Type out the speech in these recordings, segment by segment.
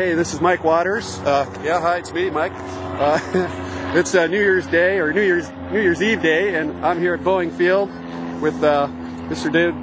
hey, this is Mike Waters. Yeah, hi, it's me, Mike. It's New Year's Day, or New Year's Eve Day, and I'm here at Boeing Field with Mr. David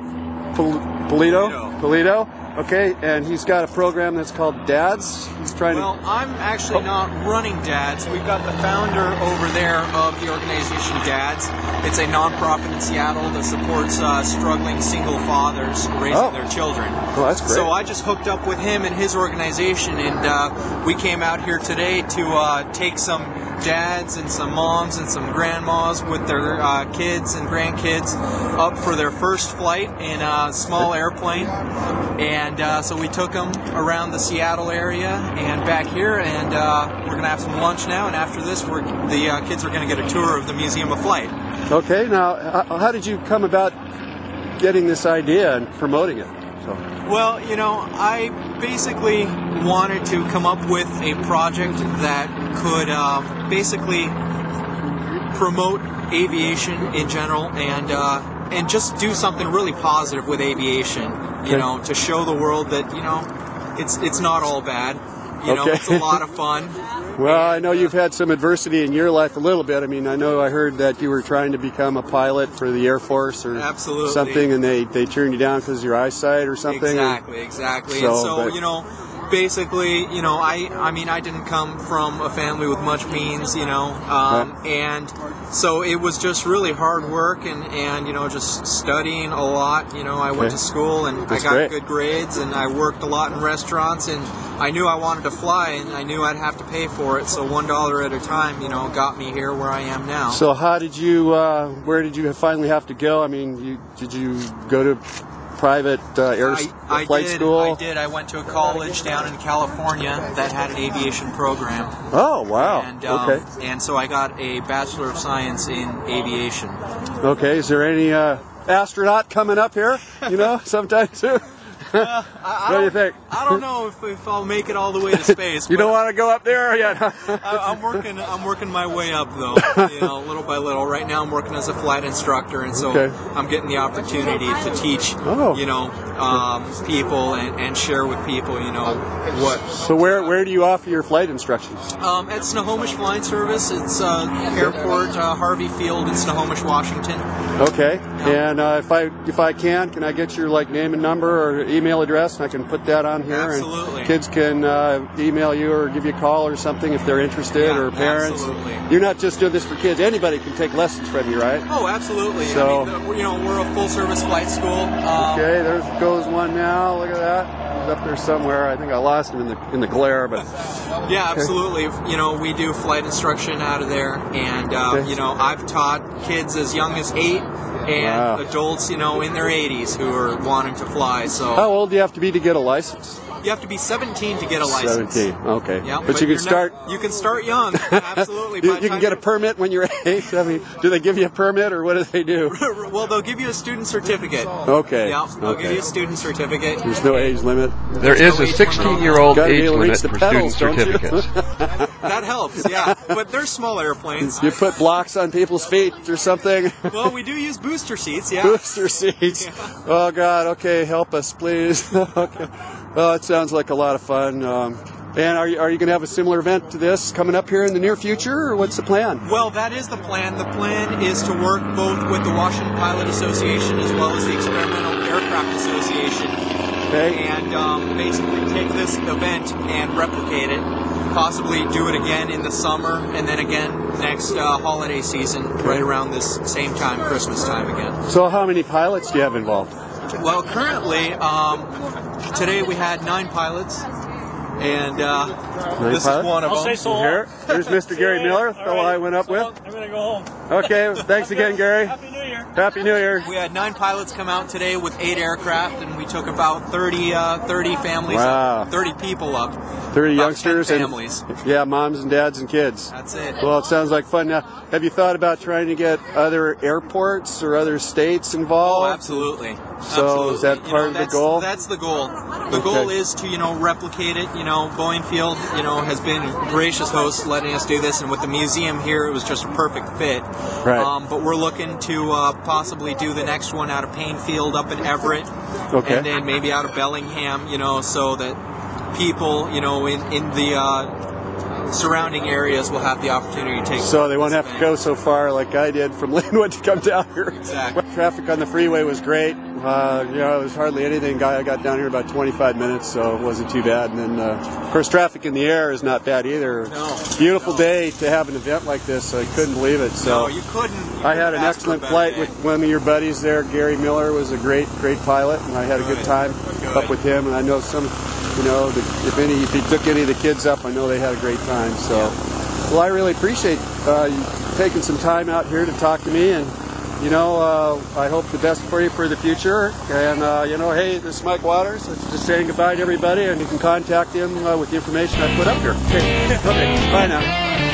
Pulido. Okay, and he's got a program that's called DADS. He's trying Well, I'm actually not running DADS. We've got the founder over there of the organization DADS. It's a nonprofit in Seattle that supports struggling single fathers raising their children. Well, that's great. So I just hooked up with him and his organization, and we came out here today to take some dads and some moms and some grandmas with their kids and grandkids up for their first flight in a small airplane. And so we took them around the Seattle area and back here, and we're going to have some lunch now, and after this the kids are going to get a tour of the Museum of Flight. Okay, now how did you come about getting this idea and promoting it? Well, you know, I basically wanted to come up with a project that could basically promote aviation in general and just do something really positive with aviation, you know, to show the world that, you know, it's not all bad. You know, it's a lot of fun. Well, I know you've had some adversity in your life a little bit. I mean, I heard that you were trying to become a pilot for the Air Force or something, and they turned you down because of your eyesight or something. Exactly. So you know, basically, you know, I mean, I didn't come from a family with much means, you know, and so it was just really hard work and you know, just studying a lot. You know, I went to school and I got good grades, and I worked a lot in restaurants, and I knew I wanted to fly, and I knew I'd have to pay for it. So $1 at a time, you know, got me here where I am now. So how did you? Where did you finally have to go? I mean, did you go to private flight school? I did. I went to a college down in California that had an aviation program. Oh, wow. And, and so I got a Bachelor of Science in Aviation. Okay. Is there any astronaut coming up here, you know, sometime soon? What do you think? I don't know if I'll make it all the way to space. You don't want to go up there yet? I'm working my way up, though. You know, little by little. Right now, I'm working as a flight instructor, and so I'm getting the opportunity to teach, you know, people and share with people, you know, what. So where do you offer your flight instructions? At Snohomish Flying Service. It's airport Harvey Field in Snohomish, Washington. Okay. And if I can I get your name and number or email address, and I can put that on here? Absolutely. And kids can email you or give you a call or something if they're interested, or parents. Absolutely. You're not just doing this for kids. Anybody can take lessons from you, right? Oh, absolutely. So, I mean, you know, we're a full-service flight school. Okay, there goes one now. Look at that. He's up there somewhere. I think I lost him in the glare, but yeah, absolutely. You know, we do flight instruction out of there, and you know, I've taught kids as young as 8 and adults, you know, in their 80s who are wanting to fly. So how old do you have to be to get a license? You have to be 17 to get a license. 17, okay. Yeah, but you can start. You can start young, absolutely. You can get a permit when you're 8. I mean, do they give you a permit, or what do they do? Well, they'll give you a student certificate. Okay. Yeah, they'll give you a student certificate. There's no age limit. There is a 16-year-old age limit for student certificates. That helps, yeah. But they're small airplanes. You put blocks on people's feet or something? Well, we do use booster seats, yeah. Booster seats. Yeah. Oh, God. Okay, help us, please. Okay. Well, it sounds like a lot of fun. And are you going to have a similar event to this coming up here in the near future, or what's the plan? Well, that is the plan. The plan is to work both with the Washington Pilot Association as well as the Experimental Aircraft Association. Okay. And basically take this event and replicate it, possibly do it again in the summer, and then again next holiday season, right around this same time, Christmas time again. So how many pilots do you have involved? Well, currently, today we had 9 pilots, and this is one of them. I'll say so. Here's Mr. Gary Miller, the fellow I went up with. I'm going to go home. Okay, thanks again, Gary. Happy New Year. Happy New Year. We had 9 pilots come out today with 8 aircraft, and we took about 30 families, 30 people up. 30 youngsters 10 families. And yeah, moms and dads and kids. That's it. Well, it sounds like fun. Now, have you thought about trying to get other airports or other states involved? Oh, absolutely. So is that part of the goal? That's the goal. The goal is to, replicate it. Boeing Field, has been a gracious host letting us do this, and with the museum here, it was just a perfect fit. Right. But we're looking to possibly do the next one out of Payne Field up in Everett, okay, and then maybe out of Bellingham, so that people, you know, in the surrounding areas will have the opportunity to take. So they won't have to go so far like I did from Linwood to come down here. Exactly. Traffic on the freeway was great. You know, it was hardly anything. I got down here about 25 minutes, so it wasn't too bad. And then, of course, traffic in the air is not bad either. No. Beautiful day to have an event like this. I couldn't believe it. So no, you couldn't. I had an excellent flight with one of your buddies there. Gary Miller was a great pilot, and I had a good time up with him. And I know some, you know, if he took any of the kids up, I know they had a great time. So, well, I really appreciate you taking some time out here to talk to me, and you know, I hope the best for you for the future. And you know, hey, this is Mike Waters. Just saying goodbye to everybody, and you can contact him with the information I put up here. Okay, bye now.